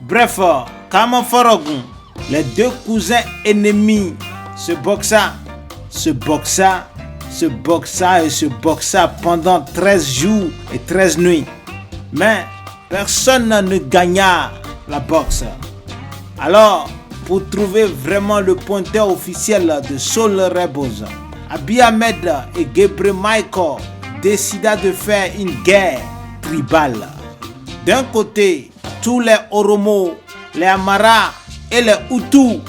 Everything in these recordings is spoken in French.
Bref, Kama Forogun, les deux cousins ennemis se boxa pendant 13 jours et 13 nuits. Mais personne ne gagna la boxe. Alors, pour trouver vraiment le pointeur officiel de Soul Rebels, Abiy Ahmed et Gebre Michael décida de faire une guerre tribale. D'un côté, tous les Oromo, les Amara et les Hutus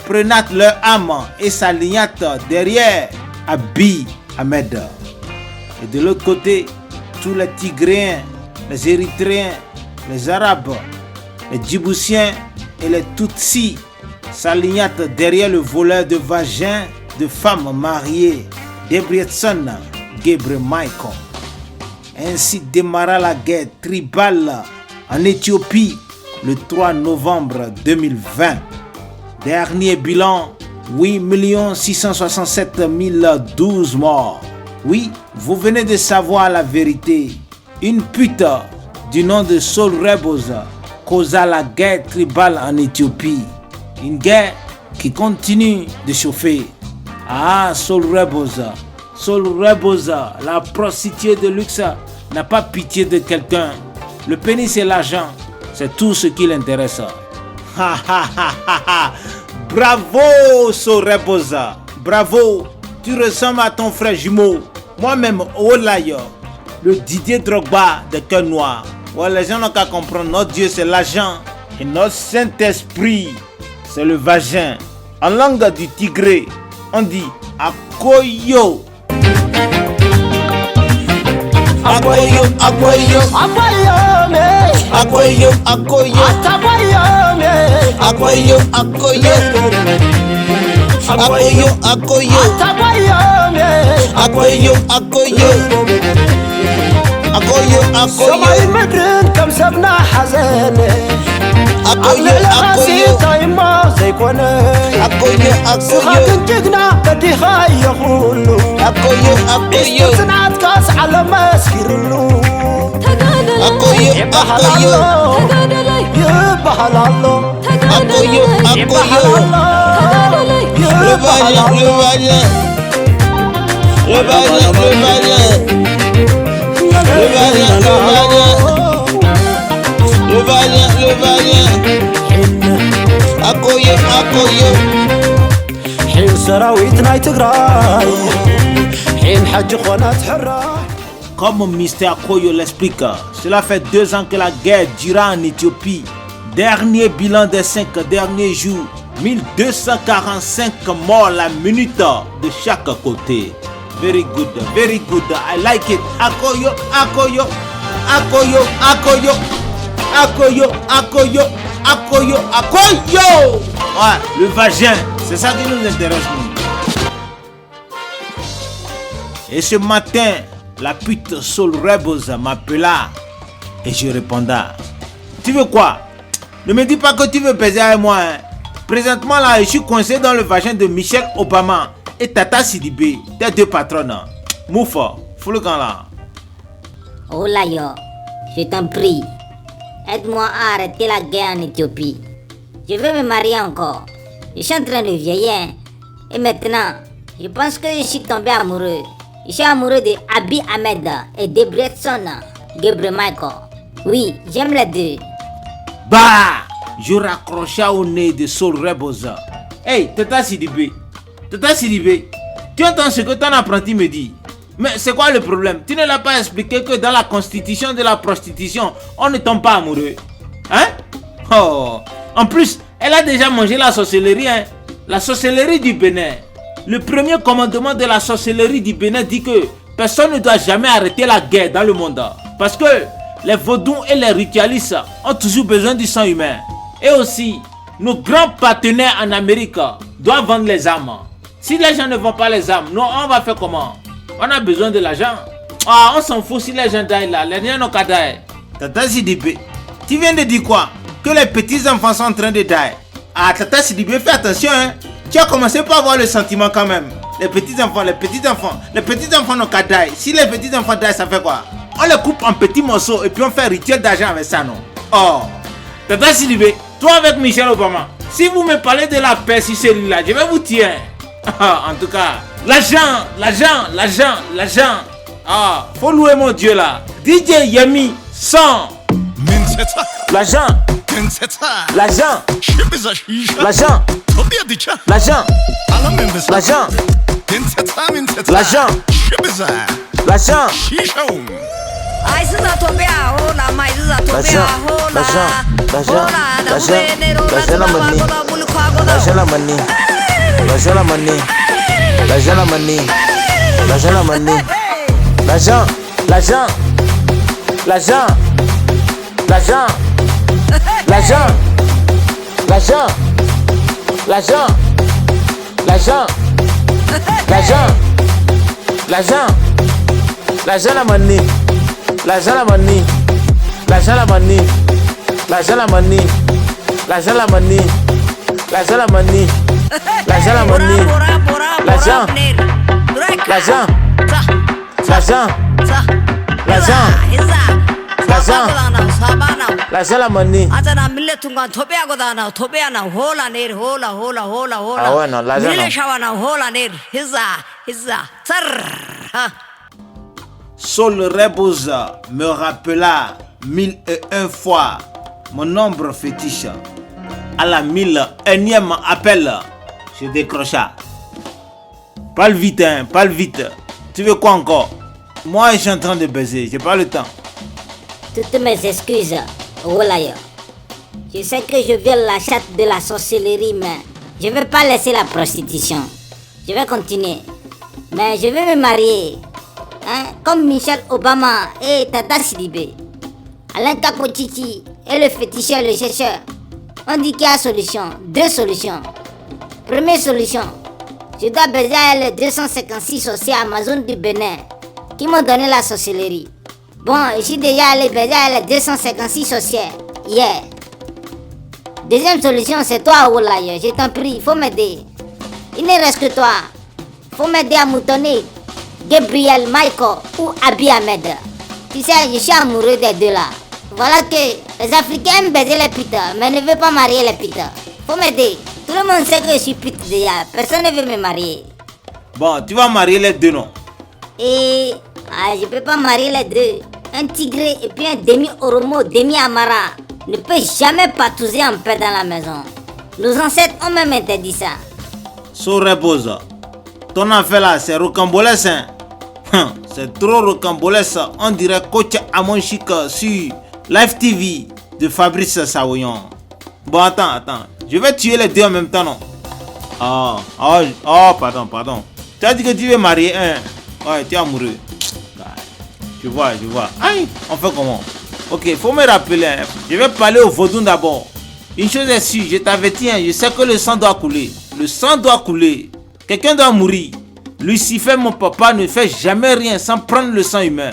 prenaient leur âme et s'alignèrent derrière Abiy Ahmed. Et de l'autre côté, tous les Tigréens, les Érythréens, les Arabes, les Djiboutiens et les Tutsis s'alignèrent derrière le voleur de vagin de femmes mariées, Debretsion Gebre Michael. Ainsi démarra la guerre tribale en Éthiopie le 3 novembre 2020. Dernier bilan, 8 667 012 morts. Oui, vous venez de savoir la vérité. Une pute du nom de Soul Rebels causa la guerre tribale en Éthiopie. Une guerre qui continue de chauffer. Ah, Soul Rebels, la prostituée de luxe n'a pas pitié de quelqu'un. Le pénis et l'argent, c'est tout ce qui l'intéresse. Bravo, Soul Rebels, bravo. Tu ressembles à ton frère jumeau. Moi-même, Olayo, le Didier Drogba de cœur noir. Ouais, les gens n'ont qu'à comprendre, notre Dieu c'est l'argent et notre Saint-Esprit c'est le vagin. En langue du Tigré, on dit Akoyo. Akoyo, Akoyo, Akoyo, Akoyo, Akoyo, Akoyo, Akoyo, Akoyo, Akoyo, Akoyo, Akoyo, Akoyo, سماي مدرن كم سبنا حزن Akoyo, Akoyo, تايما زي كونه Akoyo, سخات Akoyo, جقنا بدي خاي يخولو Akoyo, Akoyo, صنعت كاس على مسكر له Akoyo, يبحل Akoyo, الله يبحل الله Akoyo, يبحل Akoyo. الله Le يبحل vagin, le الله vagin, le vagin, le vagin, le vagin, le vagin, le vagin. Akoyo, Akoyo. حين سراويتنا تقراي حين حج خونات حرة. Comme Mr. Akoyo l'explique, cela fait 2 ans que la guerre dura en Éthiopie. Dernier bilan des 5 derniers jours, 1245 morts la minute de chaque côté. Very good, I like it. Akoyo, Akoyo, Akoyo, Akoyo, Akoyo, Akoyo, Akoyo, Akoyo. Ouais, le vagin, c'est ça qui nous intéresse nous. Et ce matin, la pute Soul Rebels m'appela et je répondais. Tu veux quoi? Ne me dis pas que tu veux baiser avec moi. Hein. Présentement là, je suis coincé dans le vagin de Michelle Obama et Tata Sidibé, tes 2 patronnes. Moufa, fous le camp là. Olayo, je t'en prie, aide-moi à arrêter la guerre en Éthiopie. Je veux me marier encore. Je suis en train de vieillir. Et maintenant, je pense que je suis tombé amoureux. Je suis amoureux de Abiy Ahmed et Debretsion Gebre Michael. Oui, j'aime les deux. Bah, je raccrochais au nez de Soul Rebels. Hey, Tata Sidibé, tu entends ce que ton apprenti me dit? Mais c'est quoi le problème? Tu ne l'as pas expliqué que dans la constitution de la prostitution, on ne tombe pas amoureux. Hein? Oh, en plus, elle a déjà mangé la sorcellerie, hein? La sorcellerie du Bénin. Le premier commandement de la sorcellerie du Bénin dit que personne ne doit jamais arrêter la guerre dans le monde. Parce que les vaudous et les ritualistes ont toujours besoin du sang humain. Et aussi, nos grands partenaires en Amérique doivent vendre les armes. Si les gens ne vendent pas les armes, nous, on va faire comment? On a besoin de l'argent. Ah, on s'en fout si les gens daillent là. Les gens n'ont qu'à dailler. Tata Sidibé, tu viens de dire quoi? Que les petits enfants sont en train de dailler. Ah, Tata Sidibé, fais attention, hein. Tu as commencé par avoir le sentiment quand même. Les petits enfants n'ont qu'à dailler. Si les petits enfants daillent, ça fait quoi? On les coupe en petits morceaux et puis on fait un rituel d'argent avec ça, non? Oh, Tata Sidibé, toi avec Michelle Obama, si vous me parlez de la paix sur celui-là, je vais vous tuer. En tout cas, l'argent. Ah, faut louer mon Dieu là. DJ Yemi, 100. L'argent. L'argent. L'argent. L'argent. L'argent. L'argent. L'argent. Ai să zatobea hola mai zatobea hola hola da venero la bulukwago da L'argent, la money. L'argent, la money. L'argent, la money. L'argent, la money. L'argent. L'argent. L'argent. L'argent. L'argent. L'argent. L'argent. L'argent. L'argent. L'argent. L'argent, la money. L'argent, la money. L'argent, la money. L'argent, la money. L'argent, la money. L'argent, la money. L'argent, la money. L'argent. L'argent. L'argent. L'argent. L'argent, la money. 아자나 밀레퉁가 토베하고다나 토베하나 호라 내일 호라 Ah ouais, non, l'argent, non. 밀레샤와나 호라 내일 히자 ጸ르 Soul Rebels me rappela 1001 fois mon nombre fétiche. À la 1001e appel, je décrocha. Parle vite, hein, parle vite. Tu veux quoi encore? Moi, je suis en train de baiser, j'ai pas le temps. Toutes mes excuses, Olayo. Je sais que je viole la charte de la sorcellerie, mais je ne vais pas laisser la prostitution. Je vais continuer. Mais je vais me marier. Hein, comme Michelle Obama et Tata Sidibé. Alain Kapochichi et le féticheur, le chercheur. On dit qu'il y a solution, 2 solutions. Première solution, je dois baiser les 256 sorciers Amazon du Bénin qui m'ont donné la sorcellerie. Bon, je suis déjà allé baiser les 256 sorcières hier. Deuxième solution, c'est toi, Olayo. Je t'en prie, faut m'aider. Il ne reste que toi. Faut m'aider à moutonner Gabriel, Michael ou Abiy Ahmed. Tu sais, je suis amoureux des deux là. Voilà que les Africains aiment baiser les putes, mais ne veulent pas marier les putes. Faut m'aider. Tout le monde sait que je suis pute déjà. Personne ne veut me marier. Bon, tu vas marier les deux, non? Et je peux pas marier les deux. Un tigré et puis un demi-oromo, demi-amara ne peut jamais patouiller en paix dans la maison. Nos ancêtres ont même interdit ça. Soul Rebels, ton affaire là, c'est rocambolesque, hein? C'est trop rocambolesque. On dirait coach Amon Chic sur Live TV de Fabrice Saouillon. Bon, attends. Je vais tuer les deux en même temps, non? Pardon. Tu as dit que tu veux marier un. Ouais, tu es amoureux. Je vois. Aïe, on fait comment? Ok, faut me rappeler. Hein. Je vais parler au vaudou d'abord. Une chose est sûre, je t'avertis, hein, je sais que le sang doit couler. Le sang doit couler. Quelqu'un doit mourir. Lucifer, mon papa, ne fait jamais rien sans prendre le sang humain.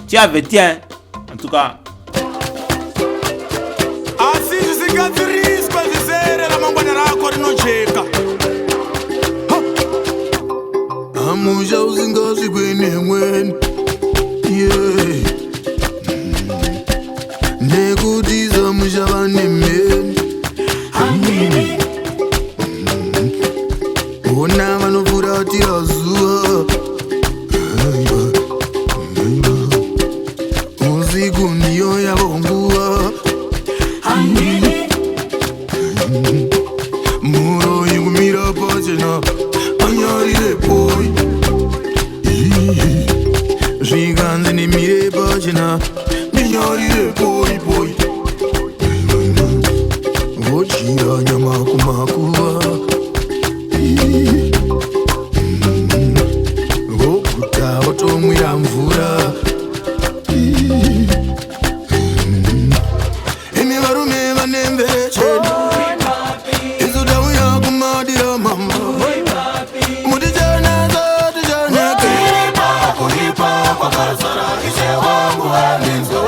Tu es averti, hein? En tout cas. Assim se cicatriz dizer ela manguanera cor não chega. Amuja uzinga zigwenengwen. Yeah. Nekudiza mujabanemen. Ona manovura tirazua. Muziku ndiyo yabongua. Muro yungumira pachena. Anyarire boy. Giganze ni mire pachena. Anyarire boy. Ochira nyama kumakuwa. Okuta otomwira mvura. Emivarume vanemvechena. Izudauya kumadira mama. Mutijana zatijana kuipa kwa kasara wangu halinzo.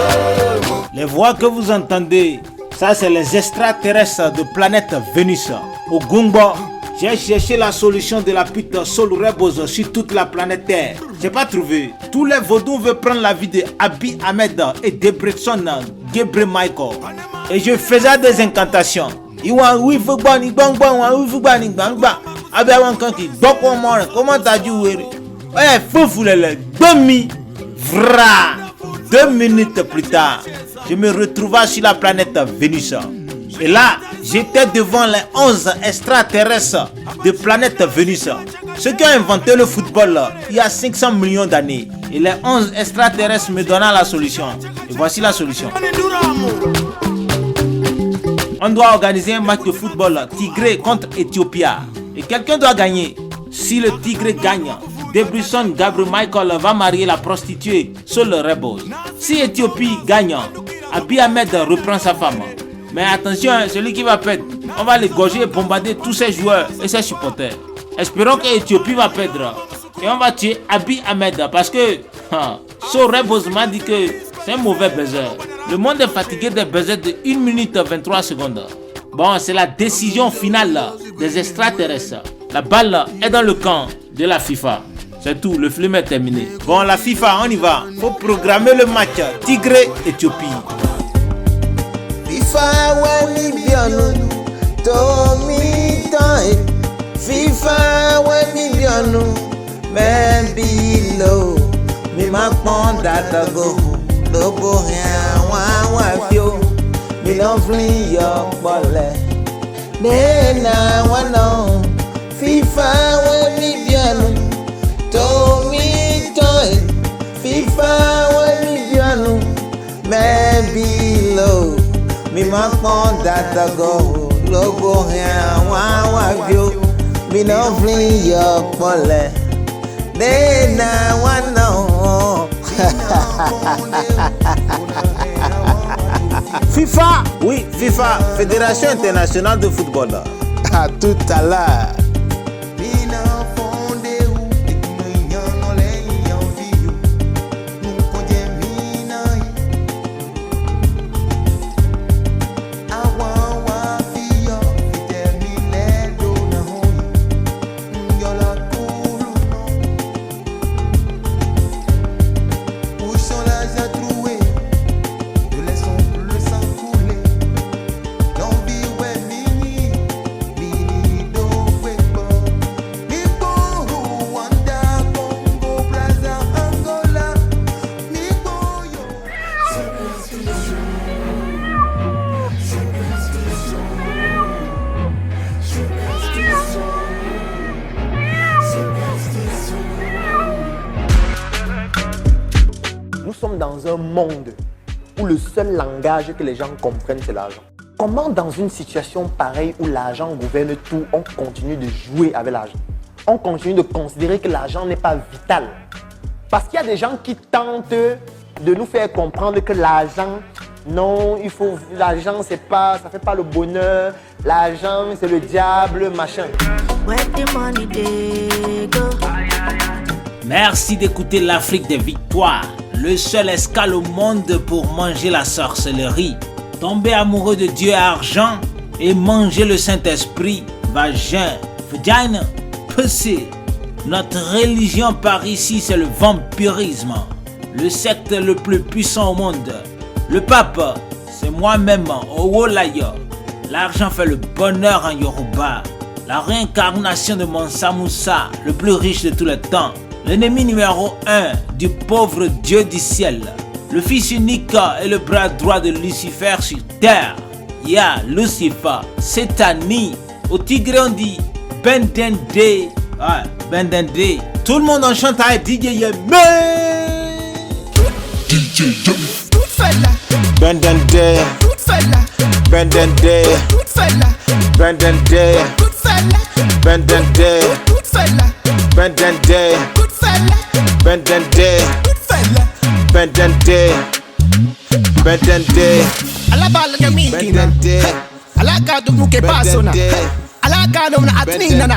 Les voix que vous entendez, ça c'est les extraterrestres de planète Vénus. Au Gumba, j'ai cherché la solution de la pute Soul Rebels sur toute la planète Terre. J'ai pas trouvé. Tous les vaudous veulent prendre la vie de Abiy Ahmed et Debretson Gebre Michael. et je faisais des incantations. Comment t'as dit vra. 2 minutes plus tard, je me retrouvais sur la planète Vénus. Et là, j'étais devant les 11 extraterrestres de planète Vénus. Ceux qui ont inventé le football il y a 500 millions d'années. Et les 11 extraterrestres me donnant la solution. Et voici la solution. On doit organiser un match de football Tigré contre Ethiopia. Et quelqu'un doit gagner. Si le Tigré gagne, Debruson Gabriel Michael va marier la prostituée sur le Rebels. Si Éthiopie gagne, Abiy Ahmed reprend sa femme. Mais attention, celui qui va perdre, on va l'égorger et bombarder tous ses joueurs et ses supporters. Espérons que Éthiopie va perdre. Et on va tuer Abiy Ahmed parce que So Rebels m'a dit que c'est un mauvais buzzer. Le monde est fatigué des buzzers de 1 minute 23 secondes. Bon, c'est la décision finale des extraterrestres. La balle est dans le camp de la FIFA. C'est tout, le film est terminé. Bon, la FIFA, on y va. Faut programmer le match Tigré-Éthiopie. FIFA, ouais, biano, Tommy, Toy. FIFA, ouais, biano, même below. Mi ma pon data go, lobo rien, wa fio. Mi don't flee your bole. Nena, wano. FIFA, ouais, biano. Tommy Toy, FIFA, Wemidiano, Mebilo, mi ma pon data go, logo rien, wa vio, mi no fling your pole, nena wano. FIFA, oui, FIFA, Fédération Internationale de Football. À tout à l'heure. Nous sommes dans un monde où le seul langage que les gens comprennent, c'est l'argent. Comment dans une situation pareille où l'argent gouverne tout, on continue de jouer avec l'argent? On continue de considérer que l'argent n'est pas vital. Parce qu'il y a des gens qui tentent de nous faire comprendre que l'argent, non, l'argent ça fait pas le bonheur, l'argent c'est le diable, machin. Merci d'écouter l'Afrique des victoires, le seul escale au monde pour manger la sorcellerie, tomber amoureux de Dieu et argent et manger le Saint-Esprit, vagin, vagina, pussy. Notre religion par ici, c'est le vampirisme, le secte le plus puissant au monde. Le pape, c'est moi-même, Owolayo. L'argent fait le bonheur en Yoruba. La réincarnation de Mansa Moussa, le plus riche de tous les temps. L'ennemi numéro 1 du pauvre Dieu du ciel. Le fils unique et le bras droit de Lucifer sur terre. Lucifer, Sétanie. Au Tigré on dit Bendende. Ouais, Bendende. Tout le monde en chante avec DJ Yemé. Bendende. Bendende. Bendende. Bendende. Bendende. Bendende. Bendende. Bendende. Alla balla che minchina. Alla cado mu che passona. Alla cado una atnina na.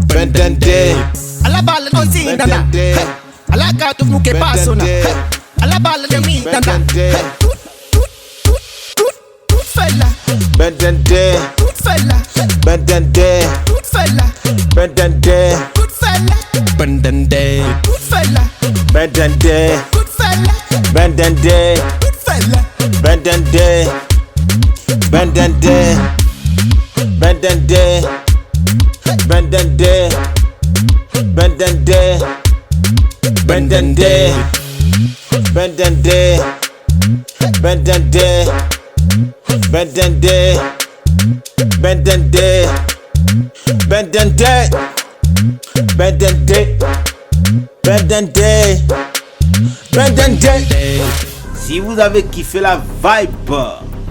Bendende. Alla balla così na. Alla cado mu che passona. Alla balla che minchina. Bendende. Bendende. Bendende. Bendende. Bendende. Bendende. Bendende, bendende, bendende, bendende, bendende, bendende, bendende, bendende, bendende, bendende, bendende, bendende, bendende, bendende. Si vous avez kiffé la vibe,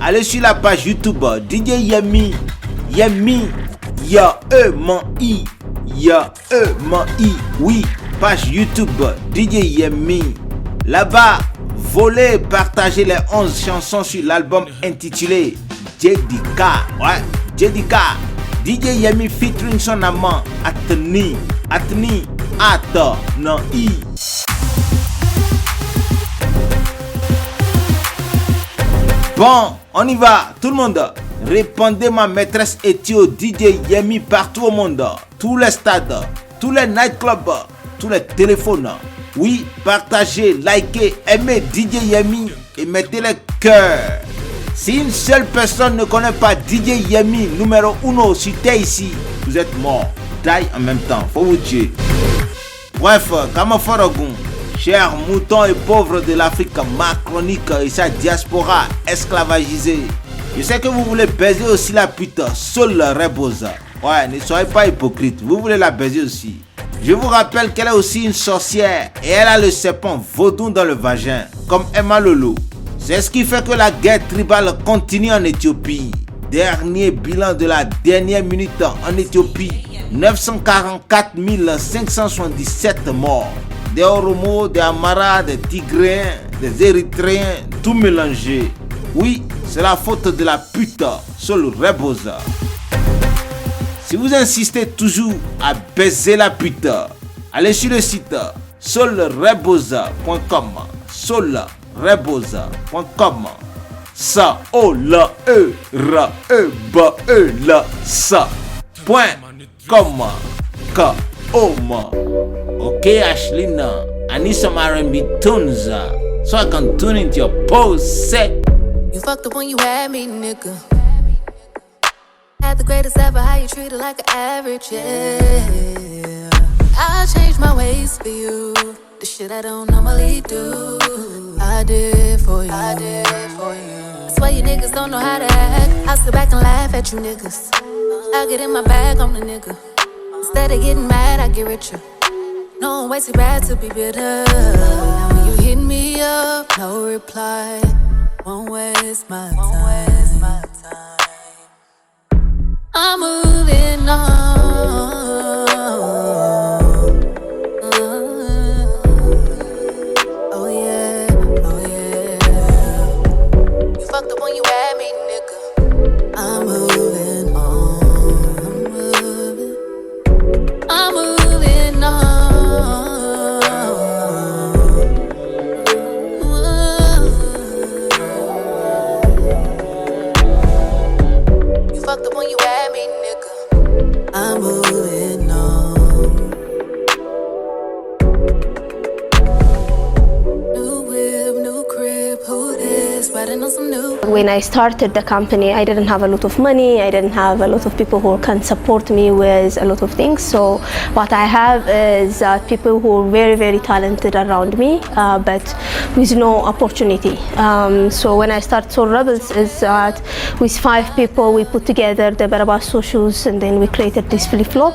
allez sur la page YouTube DJ Yemi. Yemi, Y-E-M-I, Y-E-M-I. Oui, page YouTube DJ Yemi. Là-bas, volez et partagez les 11 chansons sur l'album intitulé Jedika. Ouais, Jedika. DJ Yemi featuring son amant Atni. Atni, Ato, non I. Bon, on y va, tout le monde. Répondez ma maîtresse Etio DJ Yemi partout au monde. Tous les stades, tous les nightclubs, tous les téléphones. Oui, partagez, likez, aimez DJ Yemi et mettez les cœurs. Si une seule personne ne connaît pas DJ Yemi, numéro 1 sur Terre ici, vous êtes mort. Taille en même temps, faut vous tuer. Bref, Kamaforogun. Chers moutons et pauvres de l'Afrique, ma chronique et sa diaspora esclavagisée. Je sais que vous voulez baiser aussi la pute Sol Rebosa. Ouais, ne soyez pas hypocrite, vous voulez la baiser aussi. Je vous rappelle qu'elle est aussi une sorcière et elle a le serpent vaudou dans le vagin, comme Emma Lolo. C'est ce qui fait que la guerre tribale continue en Éthiopie. Dernier bilan de la dernière minute en Éthiopie, 944 577 morts. Des Oromos, des Amaras, des Tigréens, des Érythréens, tout mélangé. Oui, c'est la faute de la pute Sol Rebosa. Si vous insistez toujours à baiser la pute, allez sur le site solrebosa.com. Solrebosa.com. Ça, oh la e ra e ba e la sa. .com. K-O-M. Okay, Ashlina, I need some R&B tunes so I can tune into your pose set. You fucked up when you had me, nigga. Had the greatest ever, how you treated like an average, yeah. I changed my ways for you. The shit I don't normally do. I did for you. I did for you. That's why you niggas don't know how to act. I sit back and laugh at you niggas. I get in my bag, I'm the nigga. Instead of getting mad, I get richer. No one waits too bad to be bitter. Now when you hit me up, no reply. Won't waste my time. I'm moving on. Oh yeah, oh yeah. You fucked up when you had me, nigga. I'm moving on. I'm moving on. You fucked up when you had me, nigga. I'm moving on. New whip, new crib, who this? Riding on some new. When I started the company, I didn't have a lot of money. I didn't have a lot of people who can support me with a lot of things. So what I have is people who are very, very talented around me, but with no opportunity. So when I started Soul Rebels, is that with 5 people we put together the Barabasso shoes, and then we created this flip-flop.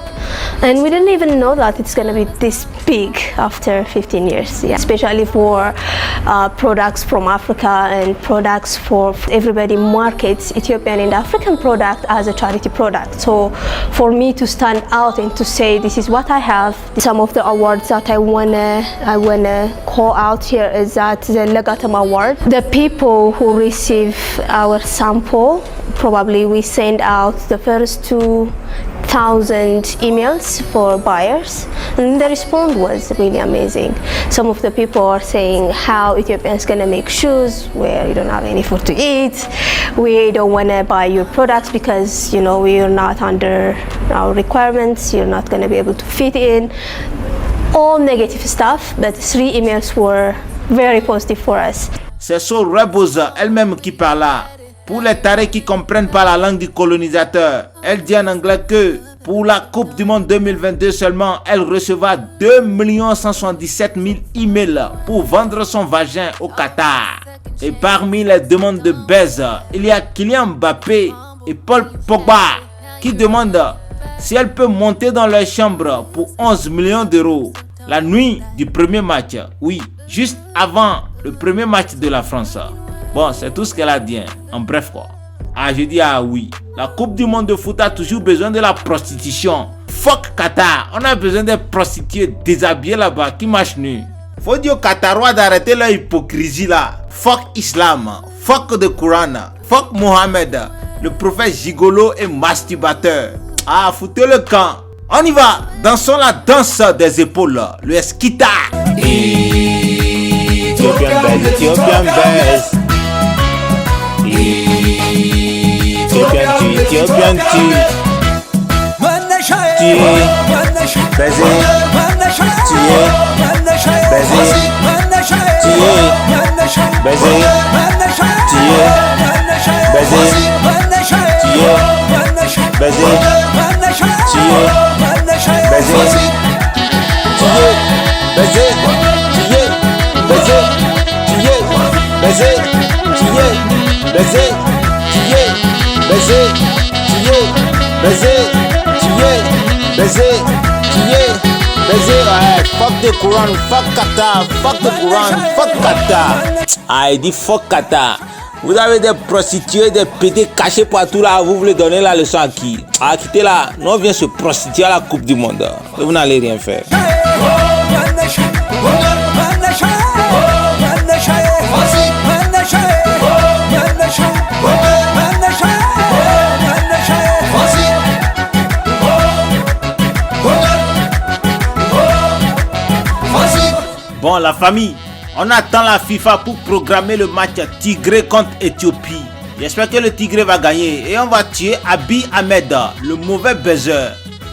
And we didn't even know that it's going to be this big after 15 years. Yeah. Especially for products from Africa and products for everybody markets Ethiopian and African product as a charity product. So for me to stand out and to say this is what I have, some of the awards that I wanna call out here is that the Legatum Award. The people who receive our sample, probably we send out the first 2,000 emails for buyers, and the response was really amazing. Some of the people are saying how Ethiopians gonna make shoes where you don't have any food to eat. We don't wanna buy your products because we are not under our requirements. You're not gonna be able to fit in. All negative stuff, but 3 emails were very positive for us. c'est So Rebels elle-même qui parle là. Pour les tarés qui comprennent pas la langue du colonisateur, elle dit en anglais que pour la Coupe du Monde 2022 seulement, elle recevra 2 177 000 emails pour vendre son vagin au Qatar. Et parmi les demandes de baise, il y a Kylian Mbappé et Paul Pogba qui demandent si elle peut monter dans leur chambre pour 11 millions d'euros la nuit du premier match. Oui, juste avant le premier match de la France. Bon, c'est tout ce qu'elle a dit, hein. En bref quoi. Ah, je dis ah oui. La Coupe du Monde de foot a toujours besoin de la prostitution. Fuck Qatar. On a besoin des prostituées déshabillées là-bas qui marchent nues. Faut dire aux Qatarois d'arrêter leur hypocrisie là. Fuck Islam. Fuck the Quran. Fuck Mohamed. Le prophète gigolo et masturbateur. Ah, foutez le camp. On y va. Dansons la danse des épaules. Le Eskita. Ethiopian best, Ethiopian best. Ethiopian tea. Fuck the Quran, fuck Qatar, fuck the Quran, fuck Qatar. Ah, il dit fuck Qatar. Vous avez des prostituées, des pétés cachés partout là, vous voulez donner la leçon à qui? Ah, quittez là, nous on vient se prostituer à la Coupe du Monde. Et vous n'allez rien faire. Bon, la famille, on attend la FIFA pour programmer le match Tigré contre Éthiopie. J'espère que le Tigré va gagner et on va tuer Abiy Ahmed, le mauvais baiser.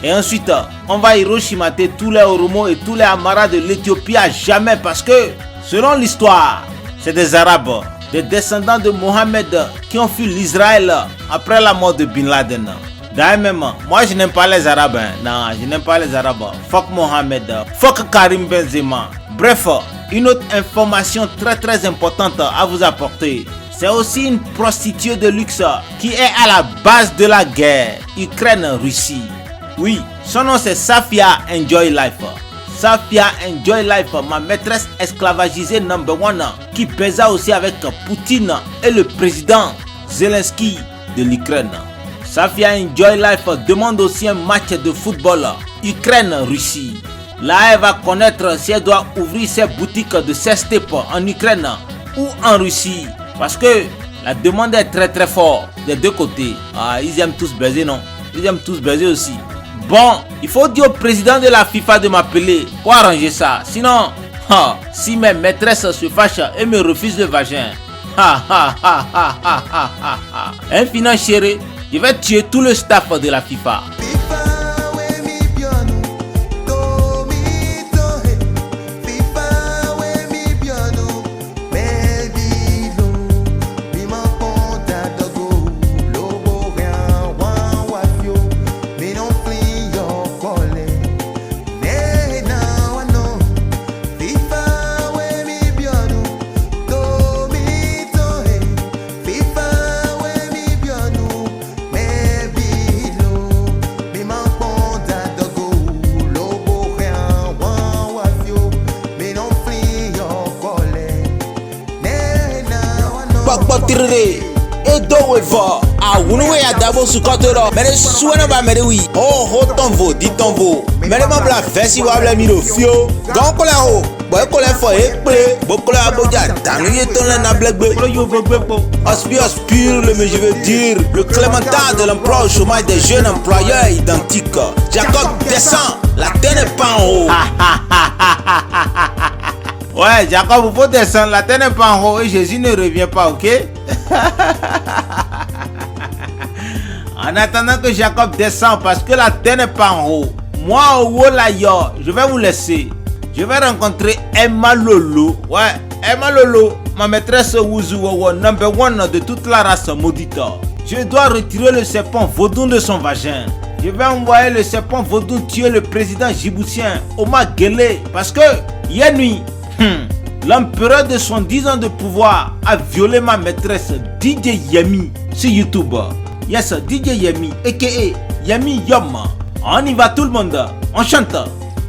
Et ensuite, on va hiroshimate tous les Oromo et tous les Amara de l'Éthiopie à jamais parce que, selon l'histoire, c'est des Arabes, des descendants de Mohamed qui ont fui l'Israël après la mort de Bin Laden. D'ailleurs même, moi je n'aime pas les Arabes, hein. Non, je n'aime pas les Arabes. Fuck Mohamed, fuck Karim Benzema. Bref, une autre information très importante à vous apporter. C'est aussi une prostituée de luxe qui est à la base de la guerre Ukraine-Russie. Oui, son nom c'est Safia Enjoy Life. Safia Enjoy Life, ma maîtresse esclavagisée number one qui pesa aussi avec Poutine et le président Zelensky de l'Ukraine. Safia Enjoy Life demande aussi un match de football Ukraine-Russie. Là, elle va connaître si elle doit ouvrir ses boutiques de sextape en Ukraine ou en Russie. Parce que la demande est très forte des deux côtés. Ah, ils aiment tous baiser, non? Ils aiment tous baiser aussi. Bon, il faut dire au président de la FIFA de m'appeler pour arranger ça. Sinon, si mes maîtresses se fâchent et me refusent le vagin, infiniment chéri, je vais tuer tout le staff de la FIFA. Mais souvent va me oui. Oh ton veau, dit ton veau. Mais le membre la fait si vous avez mis le fio. Donc on l'a haut. Bon qu'on l'a fait et beaucoup la boja. Dans les ton la black bleu. Aspire le mais je veux dire le clémentin de l'emploi au chômage des jeunes employeurs identiques. Jacob descend, la terre n'est pas en haut. Ouais, Jacob, il faut descendre, la terre n'est pas en haut et Jésus ne revient pas, ok? En attendant que Jacob descende parce que la terre n'est pas en haut, moi au Wolayo, je vais vous laisser. Je vais rencontrer Emma Lolo. Ouais, Emma Lolo. ma maîtresse Wuzuwawa, number one de toute la race maudite. Je dois retirer le serpent vaudou de son vagin. Je vais envoyer le serpent vaudou tuer le président djiboutien Omar Guelleh parce que hier nuit, l'empereur de 70 ans de pouvoir a violé ma maîtresse DJ Yemi sur YouTube. Yes, DJ Yemi, a.k.a. Yemi Yom. On y va tout le monde, on chante.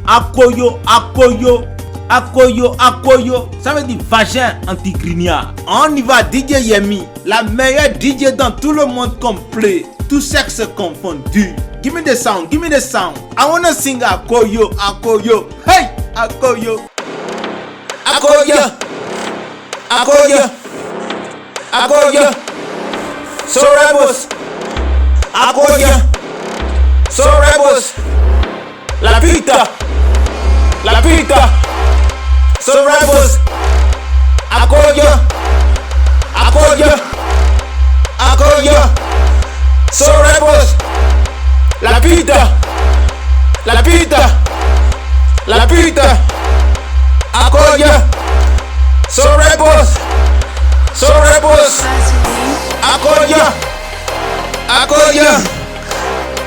Akoyo, akoyo, akoyo, akoyo. Ça veut dire vagin anti-grignard. On y va, DJ Yemi, la meilleure DJ dans tout le monde complet. Tout sexe confondu. Give me the sound, give me the sound. I wanna sing akoyo, akoyo. Hey, akoyo. Akoyo, akoyo, akoyo. So rebels, akoyo. So rebels, la pita, la pita. So rebels, akoyo, akoyo, akoyo. So rebels, la pita, la pita, la pita. Akoyo, so rebels, akoyo, akoyo.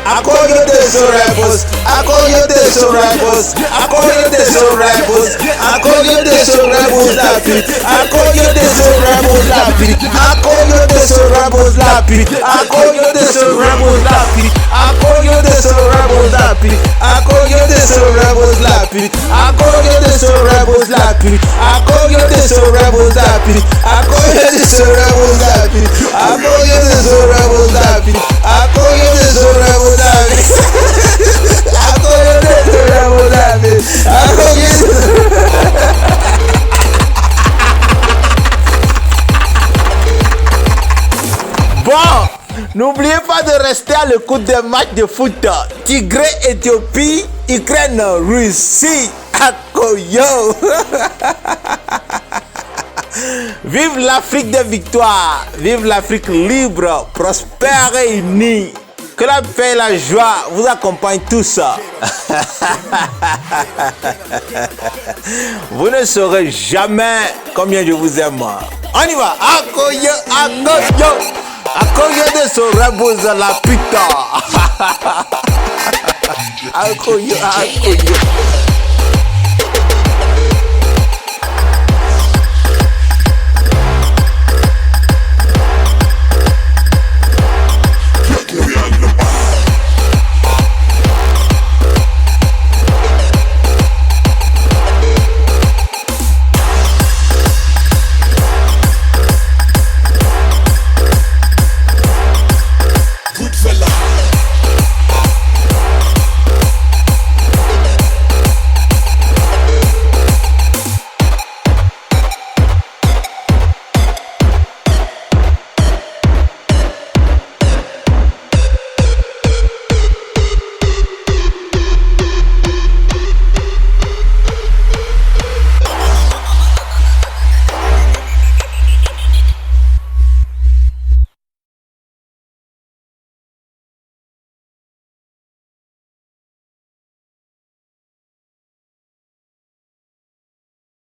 Akoyo de so rebels, akoyo de so rebels, akoyo de so rebels, akoyo de so rebels la pit, akoyo de so rebels la pit, akoyo de so rebels la pit, akoyo de so rebels la pit, akoyo de so rebels la pit, akoyo de so rebels la pit, akoyo de so rebels la pit, akoyo de so rebels la pit, akoyo de so rebels la pit, akoyo de so rebels la pit, akoyo de so rebels. Bon, n'oubliez pas de rester à l'écoute des matchs de foot. Tigré, Éthiopie, Ukraine, Russie, Akoyo. Vive l'Afrique des victoires, vive l'Afrique libre, prospère et unie. Que la paix et la joie vous accompagnent tous. Vous ne saurez jamais combien je vous aime. On y va. Akoyo, akoyo. Akoyo de so rebels la puta. Akoyo, akoyo.